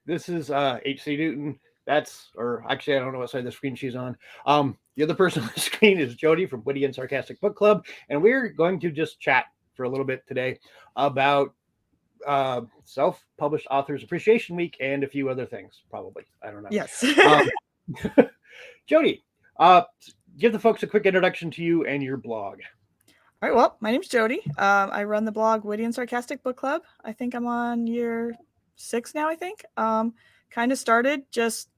This is HC Newton. Or actually, I don't know what side of the screen she's on. The other person on the screen is Jodie from Witty and Sarcastic Book Club, and we're going to just chat for a little bit today about Self-Published Authors Appreciation Week and a few other things, probably. I don't know. Yes. Jodie, give the folks a quick introduction to you and your blog. All right. Well, my name's Jodie. I run the blog Witty and Sarcastic Book Club. I think I'm on year 6 now, I think. Kind of started just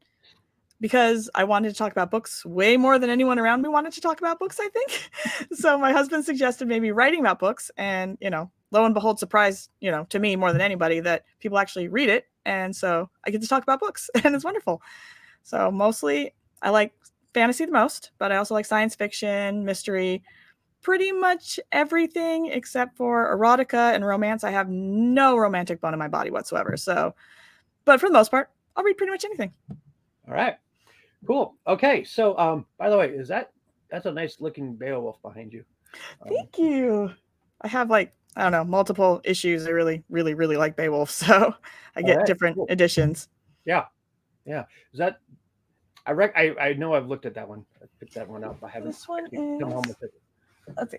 because I wanted to talk about books way more than anyone around me wanted to talk about books, I think. So my husband suggested maybe writing about books, and, lo and behold, surprise, to me more than anybody that people actually read it. And so I get to talk about books, and it's wonderful. So mostly I like fantasy the most, but I also like science fiction, mystery, pretty much everything except for erotica and romance. I have no romantic bone in my body whatsoever. So, but for the most part, I'll read pretty much anything. All right. Cool. Okay. So, by the way, that's a nice looking Beowulf behind you. Thank you. I have multiple issues. I really, really, really like Beowulf. So I get different editions. Yeah. Yeah. Is that, I know I've looked at that one. I picked that one up. I haven't come home with it. Let's see.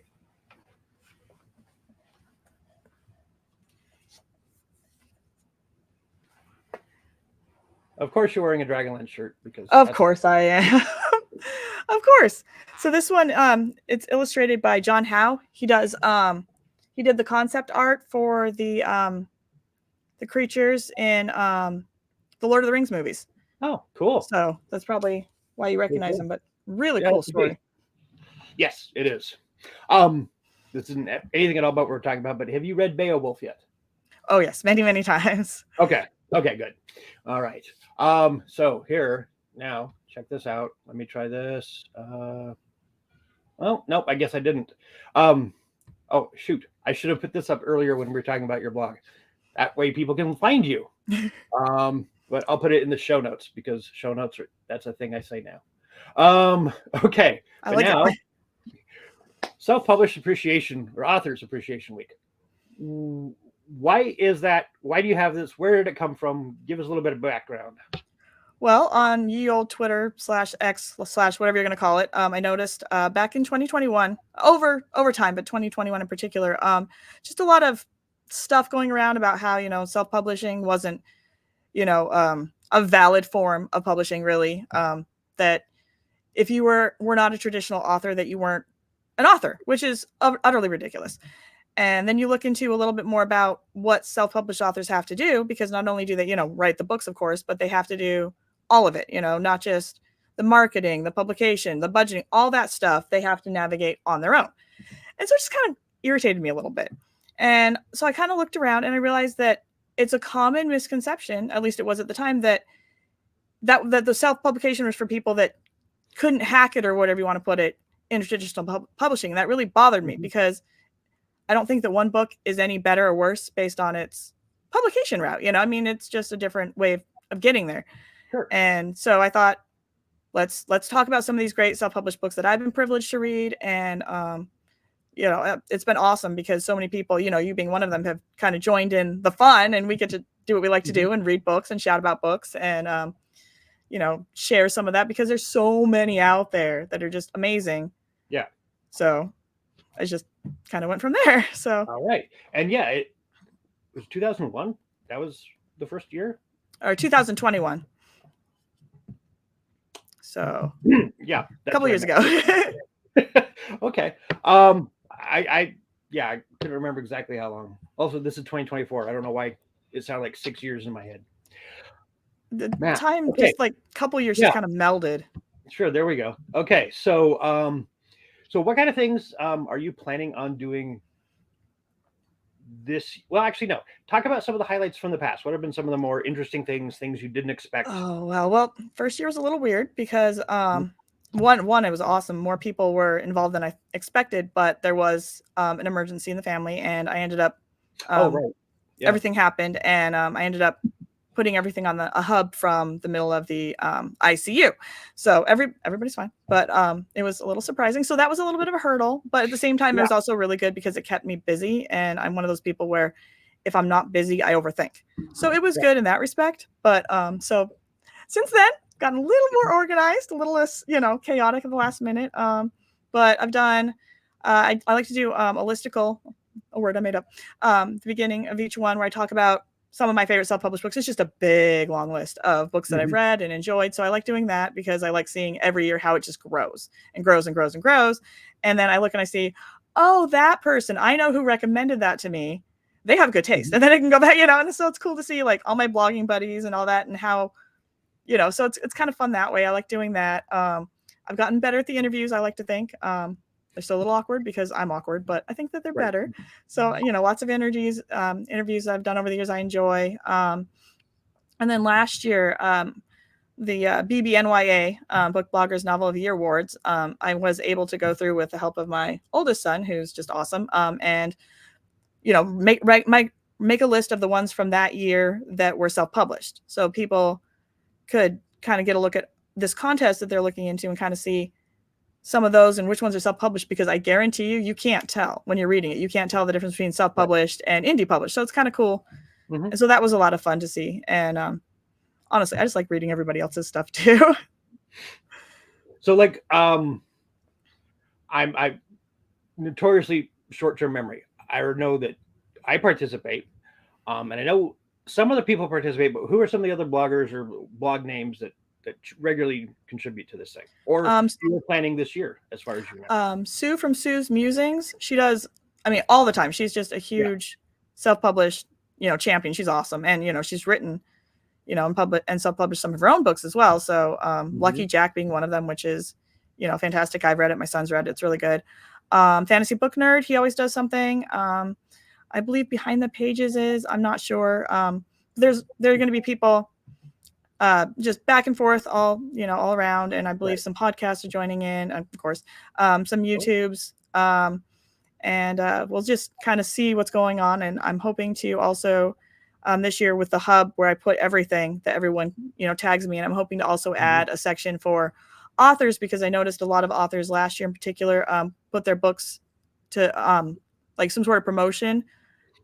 Of course you're wearing a Dragonlance shirt because of course I am. Of course. So this one, it's illustrated by John Howe. He did the concept art for the creatures in the Lord of the Rings movies. Oh, cool. So that's probably why you recognize him, but really cool story. Yes, it is. This isn't anything at all about what we're talking about, but have you read Beowulf yet? Oh yes, many, many times. Okay, good. All right. So here, now, check this out. Let me try this. Well, nope, I guess I didn't. Oh, shoot. I should have put this up earlier when we were talking about your blog. That way people can find you. But I'll put it in the show notes because show notes that's a thing I say now. Okay. I like now, it. Self-Published Appreciation or Authors Appreciation Week. Why is that? Why do you have this? Where did it come from? Give us a little bit of background. Well, on ye old Twitter /X/ whatever you're going to call it, I noticed back in 2021, over time, but 2021 in particular, just a lot of stuff going around about how, self-publishing wasn't, a valid form of publishing, really. That if you were not a traditional author, that you weren't an author, which is utterly ridiculous. And then you look into a little bit more about what self-published authors have to do, because not only do they, write the books, of course, but they have to do all of it, not just the marketing, the publication, the budgeting, all that stuff they have to navigate on their own. And so it just kind of irritated me a little bit. And so I kind of looked around and I realized that it's a common misconception, at least it was at the time, that the self-publication was for people that couldn't hack it or whatever you want to put it in traditional publishing. And that really bothered me because I don't think that one book is any better or worse based on its publication route. It's just a different way of getting there. Sure. And so I thought, let's talk about some of these great self-published books that I've been privileged to read. And, it's been awesome because so many people, you being one of them, have kind of joined in the fun, and we get to do what we like to do and read books and shout about books and, share some of that because there's so many out there that are just amazing. Yeah. So I just kind of went from there. So. All right. And yeah, it was 2001. That was the first year. Or 2021. So yeah, a couple years ago. Okay. I couldn't remember exactly how long. Also, this is 2024. I don't know why it sounded like 6 years in my head. The time just like a couple years just kind of melded. Sure, there we go. Okay, so so what kind of things are you planning on doing this? Well, actually, no. Talk about some of the highlights from the past. What have been some of the more interesting things you didn't expect? Oh, well, first year was a little weird because one, it was awesome. More people were involved than I expected, but there was an emergency in the family, and I ended up everything happened, and I ended up putting everything on a hub from the middle of the ICU. So everybody's fine, but it was a little surprising. So that was a little bit of a hurdle, but at the same time, it was also really good because it kept me busy. And I'm one of those people where if I'm not busy, I overthink. So it was good in that respect. But so since then, gotten a little more organized, a little less, chaotic at the last minute. But I've done, I like to do a listicle, a word I made up, the beginning of each one where I talk about some of my favorite self-published books. It's just a big, long list of books that I've read and enjoyed. So I like doing that because I like seeing every year how it just grows and grows and grows and grows. And then I look and I see, oh, that person, I know who recommended that to me. They have good taste. And then I can go back, and so it's cool to see like all my blogging buddies and all that and how, so it's kind of fun that way. I like doing that. I've gotten better at the interviews, I like to think. They're still a little awkward because I'm awkward, but I think that they're better. So, lots of interviews I've done over the years I enjoy. And then last year, the BBNYA Book Bloggers Novel of the Year Awards, I was able to go through with the help of my oldest son, who's just awesome, and, make a list of the ones from that year that were self-published. So people could kind of get a look at this contest that they're looking into and kind of see some of those and which ones are self-published, because I guarantee you can't tell when you're reading it. You can't tell the difference between self-published and indie published. So it's kind of cool. And so that was a lot of fun to see. And honestly, I just like reading everybody else's stuff too. So like, I'm notoriously short-term memory. I know that I participate, and I know some other people participate, but who are some of the other bloggers or blog names that regularly contribute to this thing, or you're planning this year, as far as you know? Sue from Sue's Musings, she does, all the time. She's just a huge self-published, champion. She's awesome. And, she's written, and self-published some of her own books as well. So Lucky Jack being one of them, which is, fantastic. I've read it. My son's read it. It's really good. Fantasy Book Nerd, he always does something. I believe Behind the Pages is, I'm not sure. There are going to be people just back and forth all around, and I believe some podcasts are joining in, of course, some YouTubes, and we'll just kind of see what's going on. And I'm hoping to also this year with the hub, where I put everything that everyone tags me, and I'm hoping to also add a section for authors, because I noticed a lot of authors last year in particular put their books to like some sort of promotion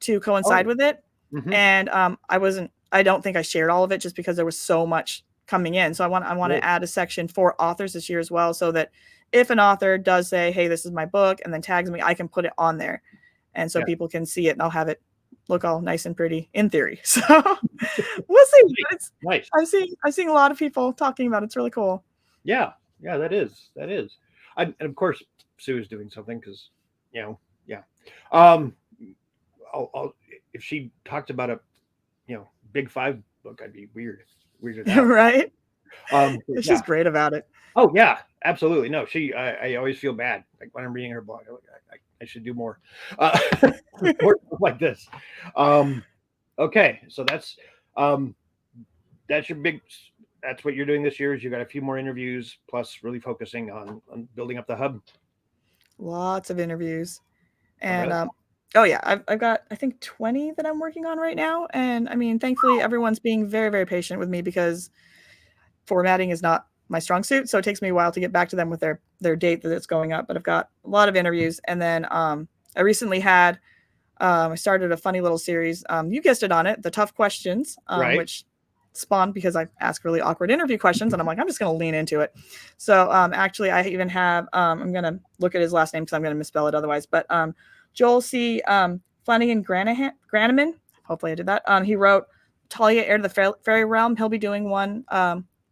to coincide with it. And I don't think I shared all of it just because there was so much coming in. So I want to add a section for authors this year as well, so that if an author does say, hey, this is my book, and then tags me, I can put it on there. And so people can see it, and I'll have it look all nice and pretty in theory. So we'll see. It's nice. I'm seeing a lot of people talking about it. It's really cool. Yeah, that is. And of course, Sue is doing something because, I'll if she talked about a, Big Five book, I'd be weirded out. Right? She's great about it. Oh yeah, absolutely. No, I always feel bad like when I'm reading her blog. I should do more, more like this. Okay, so that's your big. That's what you're doing this year. Is you got a few more interviews, plus really focusing on building up the hub. Lots of interviews, and oh yeah, I've got, I think, 20 that I'm working on right now. And thankfully everyone's being very, very patient with me, because formatting is not my strong suit. So it takes me a while to get back to them with their date that it's going up. But I've got a lot of interviews. And then I recently had, I started a funny little series. You guessed it on it, the tough questions, which spawned because I ask really awkward interview questions. And I'm like, I'm just going to lean into it. So actually I even have, I'm going to look at his last name because I'm going to misspell it otherwise. But Joel C. Flanagan Granaman, hopefully I did that. He wrote Talia, Heir to the Fairy Realm. He'll be doing one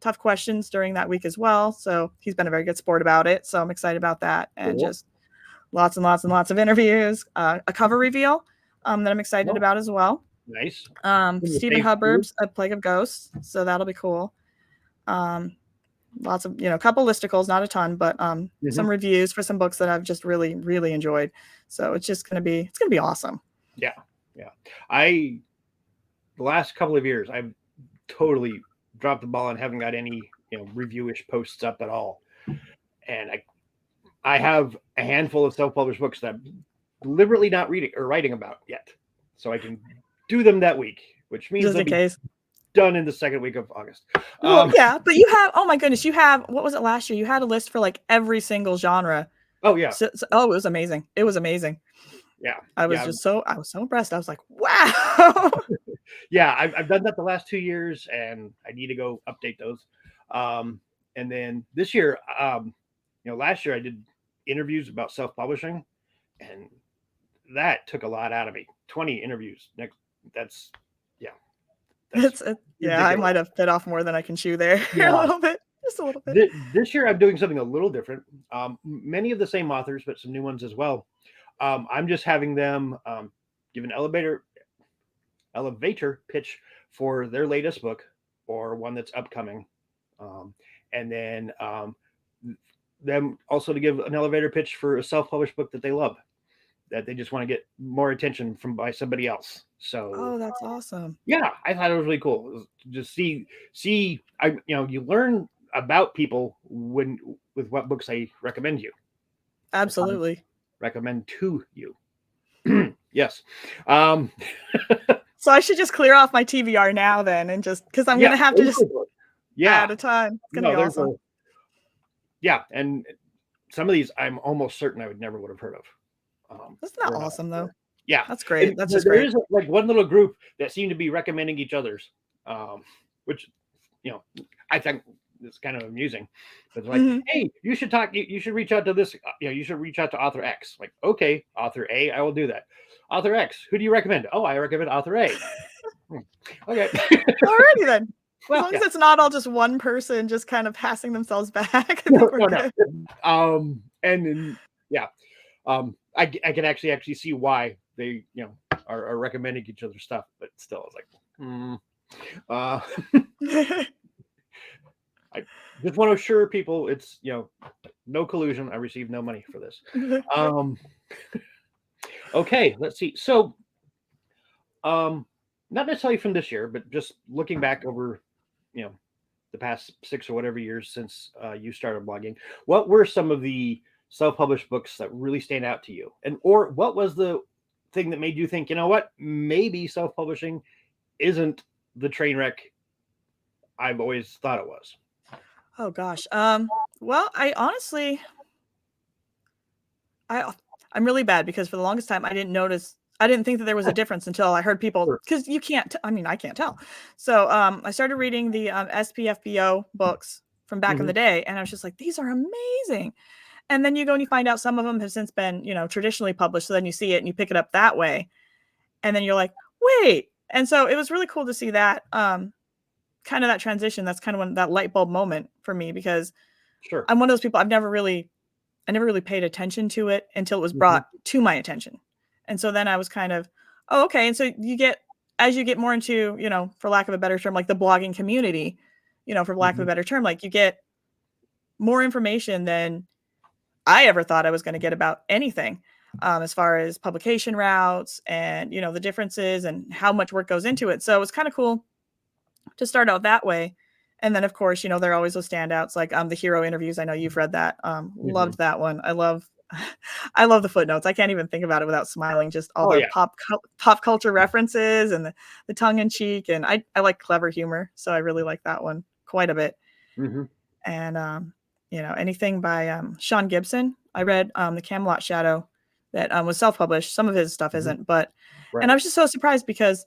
tough questions during that week as well. So he's been a very good sport about it. So I'm excited about that. And just lots and lots and lots of interviews. A cover reveal that I'm excited about as well. Nice. Stephen Hubbard's A Plague of Ghosts. So that'll be cool. Lots of, a couple listicles, not a ton, but some reviews for some books that I've just really, really enjoyed. So it's just going to be awesome. Yeah. The last couple of years, I've totally dropped the ball and haven't got any, reviewish posts up at all. And I have a handful of self-published books that I'm deliberately not reading or writing about yet. So I can do them that week, which means just in case. Done in the second week of August. Well, yeah, but you have, oh my goodness, what was it last year? You had a list for like every single genre. Oh yeah. It was amazing. Yeah. I was Yeah. I was so impressed. I was like, wow. Yeah. I've done that the last 2 years, and I need to go update those. And then this year, last year I did interviews about self-publishing, and that took a lot out of me. 20 interviews. That's yeah, that's Yeah, I ridiculous. might have bit off more than I can chew there a Yeah. little bit, just a little bit. This year I'm doing something a little different. Many of the same authors, but some new ones as well. I'm just having them give an elevator pitch for their latest book or one that's upcoming, and then them also to give an elevator pitch for a self-published book that they love, that they just want to get more attention from by somebody else. So Oh, that's awesome. yeah, I thought it was really cool. It was just you learn about people with what books I recommend you. Absolutely. Recommend to you. Yes. Um, So I should just clear off my TBR now then, and just because I'm yeah, gonna have to just yeah. add a time. It's gonna be there's awesome. Yeah, and some of these I'm almost certain I would never would have heard of. Isn't that awesome though? Yeah, That's great. And That's just there great. is like one little group that seem to be recommending each other's, which I think is kind of amusing. But it's like, hey, you should talk. You should reach out to this. You should reach out to author X. Like, okay, author A, I will do that. Author X, who do you recommend? Oh, I recommend author A. Okay. Alrighty then. Well, as long as it's not all just one person just kind of passing themselves back. I think we're good. And then I can actually see why they are recommending each other stuff, but still I was like, I just want to assure people it's no collusion. I received no money for this. Okay, let's see. So not necessarily from this year, but just looking back over the past 6 or whatever years since you started blogging, what were some of the self-published books that really stand out to you, or what was the thing that made you think, what, maybe self-publishing isn't the train wreck I've always thought it was? Oh gosh. Well, I honestly, I'm really bad because for the longest time I didn't think that there was a difference until I heard people, because you can't, I can't tell. So I started reading the SPAAW books from back in the day, and I was just like, these are amazing. And then you go and you find out some of them have since been, traditionally published. So then you see it and you pick it up that way. And then you're like, wait. And so it was really cool to see that kind of that transition. That's kind of when that light bulb moment for me, because I'm one of those people, I never really paid attention to it until it was brought to my attention. And so then I was kind of, oh, okay. And so as you get more into, for lack of a better term, like the blogging community, for lack of a better term, like you get more information than I ever thought I was going to get about anything, as far as publication routes and, the differences and how much work goes into it. So it was kind of cool to start out that way. And then of course, there are always those standouts like the hero interviews. I know you've read that. Loved that one. I love the footnotes. I can't even think about it without smiling. Just all the pop culture references and the tongue in cheek. And I like clever humor. So I really like that one quite a bit. And, anything by Sean Gibson. I read the Camelot Shadow that was self-published. Some of his stuff isn't, but, and I was just so surprised because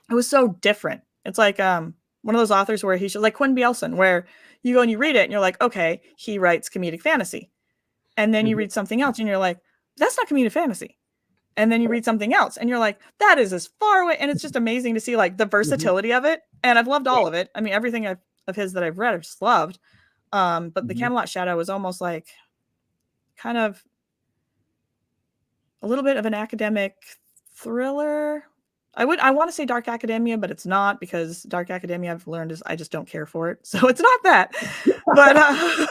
it was so different. It's like one of those authors where he's just like Quinn Bielson, where you go and you read it and you're like, okay, he writes comedic fantasy. And then you read something else and you're like, that's not comedic fantasy. And then you read something else and you're like, that is as far away. And it's just amazing to see like the versatility of it. And I've loved all of it. I mean, everything of his that I've read, I've just loved. But the Camelot Shadow was almost like kind of a little bit of an academic thriller. I want to say dark academia, but it's not, because dark academia I've learned is I just don't care for it. So it's not that. But I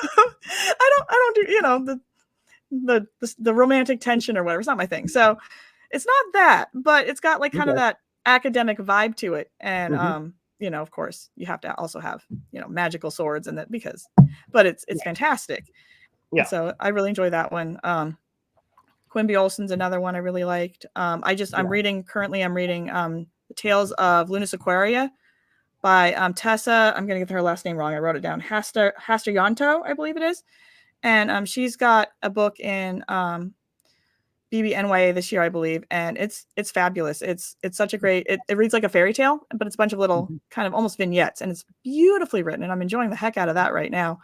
don't do, the romantic tension or whatever. It's not my thing. So it's not that, but it's got like kind of that academic vibe to it. And of course you have to also have, magical swords and that, but it's fantastic. Yeah. So I really enjoy that one. Quinn Bielson's another one I really liked. I'm reading The Tales of Lunas Aquaria by Tessa. I'm going to get her last name wrong. I wrote it down. Hastayanto, I believe it is. And she's got a book in BBNYA this year, I believe, and it's fabulous. It's such a great. It reads like a fairy tale, but it's a bunch of little kind of almost vignettes, and it's beautifully written. And I'm enjoying the heck out of that right now.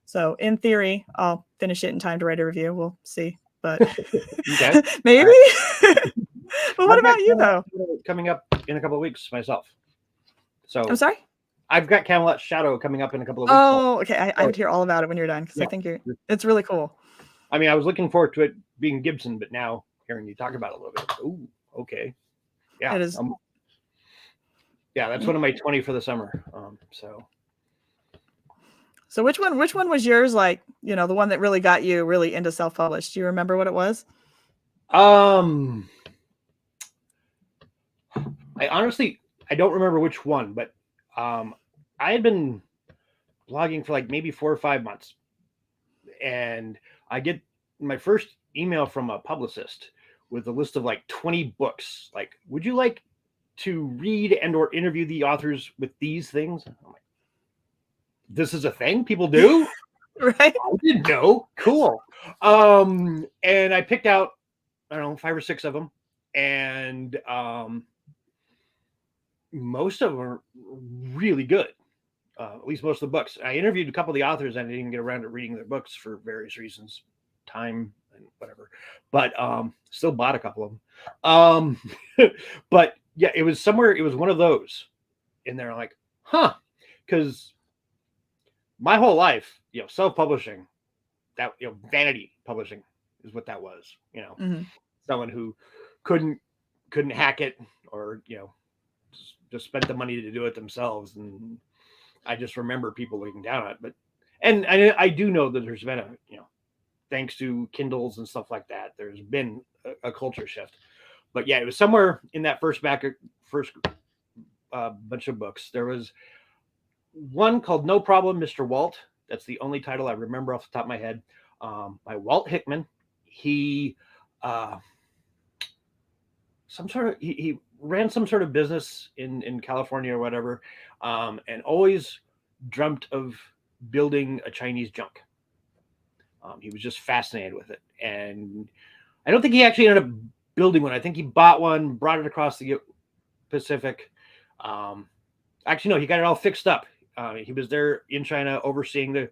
So in theory, I'll finish it in time to write a review. We'll see, but maybe. Well, what about you though? Coming up in a couple of weeks myself. So I'm sorry. I've got Camelot Shadow coming up in a couple of weeks. Oh, okay. I have to hear all about it when you're done because I think it's really cool. I mean, I was looking forward to it being Gibson, but now hearing you talk about it a little bit, ooh, okay, yeah, it is. Yeah, that's one of my 20 for the summer. So which one was yours? Like, the one that really got you really into self-published. Do you remember what it was? I honestly, I don't remember which one, but I had been blogging for like maybe 4 or 5 months, and I get my first email from a publicist with a list of like 20 books. Like, would you like to read and or interview the authors with these things? I'm like, this is a thing people do? Right. I didn't know. Cool. And I picked out, I don't know, 5 or 6 of them. And most of them are really good. At least most of the books. I interviewed a couple of the authors and I didn't get around to reading their books for various reasons, time and whatever, but still bought a couple of them. But yeah, it was one of those and they're like, because my whole life, self-publishing, that, vanity publishing is what that was, someone who couldn't hack it or, just spent the money to do it themselves. And I just remember people looking down on it, and I do know that there's been thanks to Kindles and stuff like that, there's been a culture shift. But yeah, it was somewhere in that first bunch of books. There was one called No Problem, Mr. Walt. That's the only title I remember off the top of my head, by Walt Hickman. He he ran some sort of business in California or whatever, and always dreamt of building a Chinese junk. He was just fascinated with it. And I don't think he actually ended up building one. I think he bought one, brought it across the Pacific. Actually, no, he got it all fixed up. He was there in China overseeing the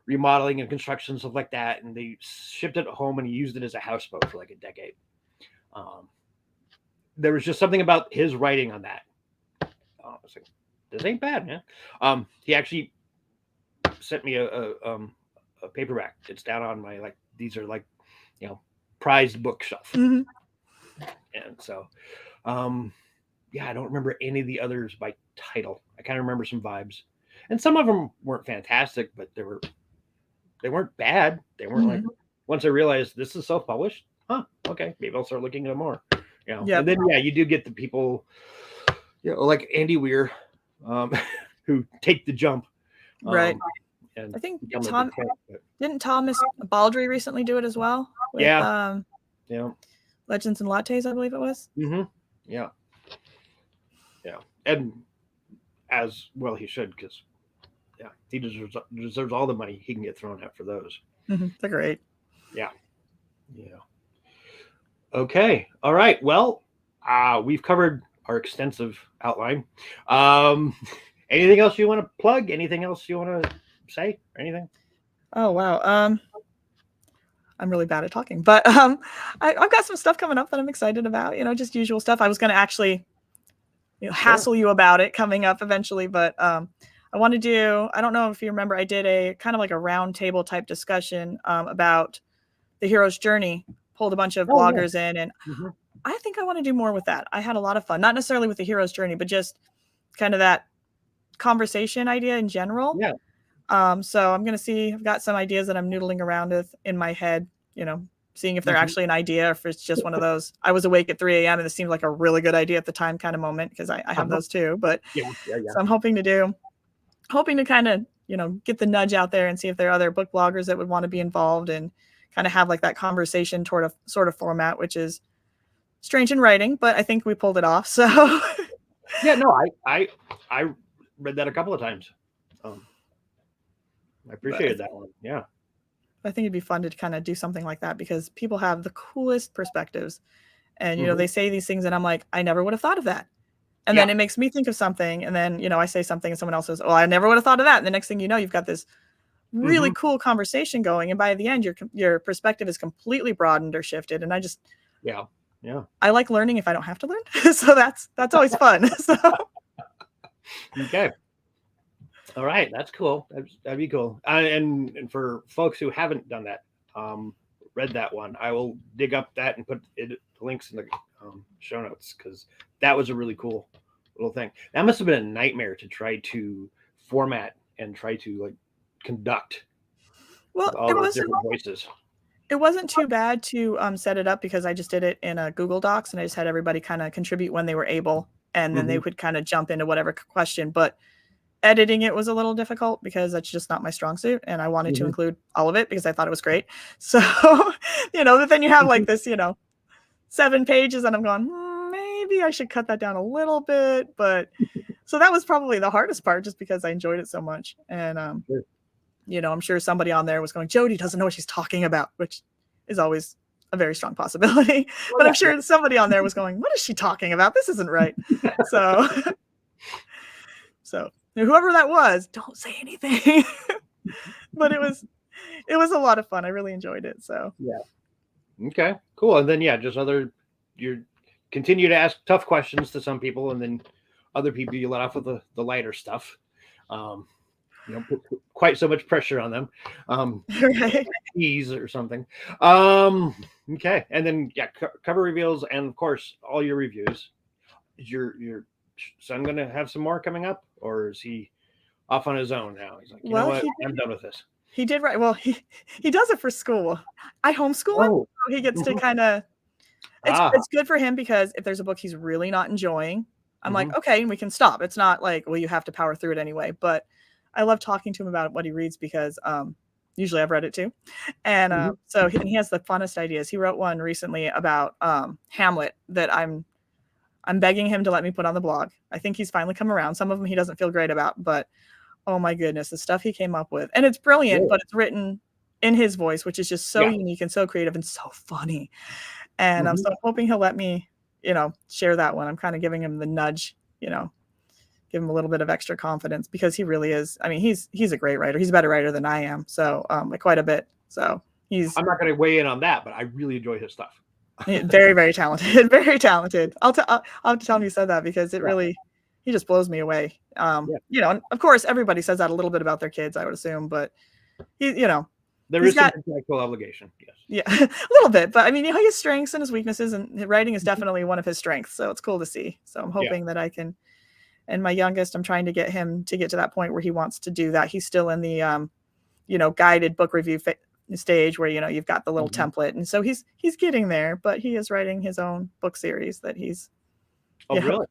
remodeling and construction, stuff like that. And they shipped it home and he used it as a houseboat for like a decade. There was just something about his writing on that. I was like, this ain't bad, man. He actually sent me a paperback. It's down on my, like, these are like, prized bookshelf. And so, yeah, I don't remember any of the others by title. I kind of remember some vibes, and some of them weren't fantastic, but they weren't bad. They weren't like, once I realized this is self-published, okay, maybe I'll start looking at more. And then you do get the people, like Andy Weir, who take the jump, right? And I think didn't Thomas Baldry recently do it as well? With, Legends and Lattes, I believe it was. Yeah, and as well he should, because he deserves all the money he can get thrown at for those. They're great. Yeah. Okay. All right. Well, we've covered our extensive outline. Anything else you want to plug? Anything else you want to say? Or anything? Oh, wow. I'm really bad at talking, but I've got some stuff coming up that I'm excited about. Just usual stuff. I was going to actually hassle you about it coming up eventually, but I want to do. I don't know if you remember. I did a kind of like a round table type discussion about the hero's journey. Pulled a bunch of bloggers in, and I think I want to do more with that. I had a lot of fun, not necessarily with the hero's journey, but just kind of that conversation idea in general. So I'm going to see, I've got some ideas that I'm noodling around with in my head, seeing if they're actually an idea, or if it's just one of those, I was awake at 3 a.m. and it seemed like a really good idea at the time kind of moment, because I have those too. But so I'm hoping to kind of, get the nudge out there and see if there are other book bloggers that would want to be involved and kind of have like that conversation sort of format, which is strange in writing, but I think we pulled it off. So I read that a couple of times. I appreciated that one. Yeah. I think it'd be fun to kind of do something like that because people have the coolest perspectives. And, you know, they say these things and I'm like, I never would have thought of that. And then it makes me think of something. And then, you know, I say something and someone else says, oh, I never would have thought of that. And the next thing you know, you've got this really cool conversation going. And by the end, your perspective is completely broadened or shifted. And I just, I like learning if I don't have to learn. So that's always fun. So. Okay. All right. That's cool. That'd be cool. And for folks who haven't done that, read that one, I will dig up that and put the links in the show notes because that was a really cool little thing. That must have been a nightmare to try to format and try to like conduct all those different voices. It wasn't too bad to set it up because I just did it in a Google Docs and I just had everybody kind of contribute when they were able, and then they would kind of jump into whatever question. But editing it was a little difficult because that's just not my strong suit, and I wanted to include all of it because I thought it was great. So, you know, but then you have like this, you know, 7 pages, and I'm going, maybe I should cut that down a little bit. But so that was probably the hardest part, just because I enjoyed it so much. And you know, I'm sure somebody on there was going, Jodie doesn't know what she's talking about, which is always a very strong possibility. But I'm sure somebody on there was going, what is she talking about? This isn't right. So whoever that was, don't say anything. But it was a lot of fun. I really enjoyed it. So okay, cool. And then just you continue to ask tough questions to some people, and then other people you let off with the lighter stuff. You don't put quite so much pressure on them. Right. Ease or something. Okay, and then cover reveals, and of course all your reviews. Is your son going to have some more coming up, or is he off on his own now? He's like, you know what, I'm done with this. He did right. Well, he does it for school. I homeschool him, so he gets to kind of. It's good for him because if there's a book he's really not enjoying, I'm like, okay, and we can stop. It's not like, well, you have to power through it anyway. But I love talking to him about what he reads because usually I've read it too. And so he has the funnest ideas. He wrote one recently about Hamlet that I'm begging him to let me put on the blog. I think he's finally come around. Some of them he doesn't feel great about, but oh my goodness, the stuff he came up with. And it's brilliant, but it's written in his voice, which is just so unique and so creative and so funny. And so I'm hoping he'll let me, you know, share that one. I'm kind of giving him the nudge, you know, give him a little bit of extra confidence because he really is. I mean, he's a great writer. He's a better writer than I am. So like quite a bit. So I'm not going to weigh in on that, but I really enjoy his stuff. Very, very talented. Very talented. I'll have to tell him you said that because it really, he just blows me away. You know, and of course everybody says that a little bit about their kids, I would assume, but you know, there is some intellectual obligation. Yes. Yeah, a little bit, but I mean, you know, he has strengths and his weaknesses, and writing is definitely one of his strengths. So it's cool to see. So I'm hoping that I can. And my youngest, I'm trying to get him to get to that point where he wants to do that. He's still in the, you know, guided book review stage where, you know, you've got the little template. And so he's getting there, but he is writing his own book series that he's. Oh, really?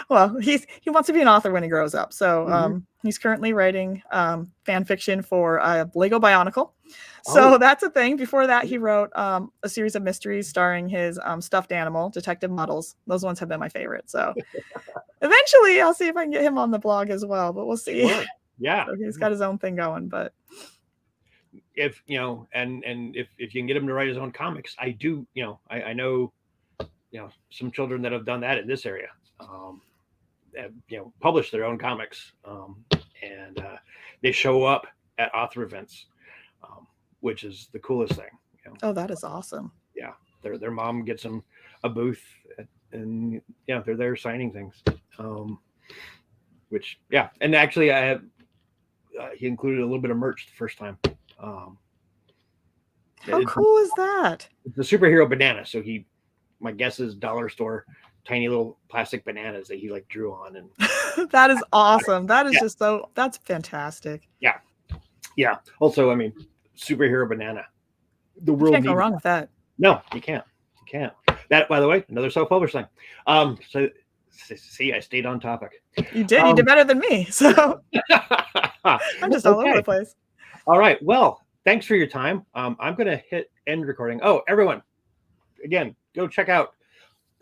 Well, he wants to be an author when he grows up. So he's currently writing fan fiction for Lego Bionicle. So that's a thing. Before that, he wrote a series of mysteries starring his stuffed animal, Detective Muddles. Those ones have been my favorite. So eventually I'll see if I can get him on the blog as well, but we'll see. Sure. Yeah. So he's got his own thing going, but if, you know, and if you can get him to write his own comics, I do, you know, I know, you know, some children that have done that in this area. Have, you know, published their own comics, and they show up at author events, which is the coolest thing. You know? Oh, that is awesome. Yeah, their mom gets them a booth, and yeah, they're there signing things. Which and actually, I have he included a little bit of merch the first time. How cool is that? It's a superhero banana, so my guess is dollar store. Tiny little plastic bananas that he like drew on, and that is awesome. That is just that's fantastic. Yeah. Also, I mean, superhero banana. The world can't go wrong with that. No, you can't. That, by the way, another self-published thing. So see, I stayed on topic. You did. You did better than me. So I'm just all over the place. All right. Well, thanks for your time. I'm gonna hit end recording. Oh, everyone, again, go check out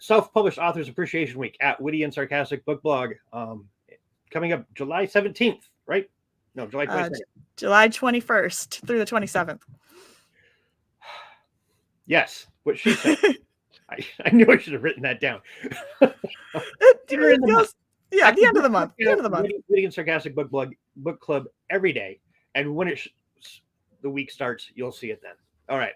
Self-Published Authors Appreciation Week at Witty and Sarcastic Bookblog, coming up July 17th, right? No, July 22nd. July 21st through the 27th. Yes, what she said. I knew I should have written that down. It goes, yeah, the end of the month. The end of the month. Witty and Sarcastic Book Club every day, and when the week starts, you'll see it then. All right.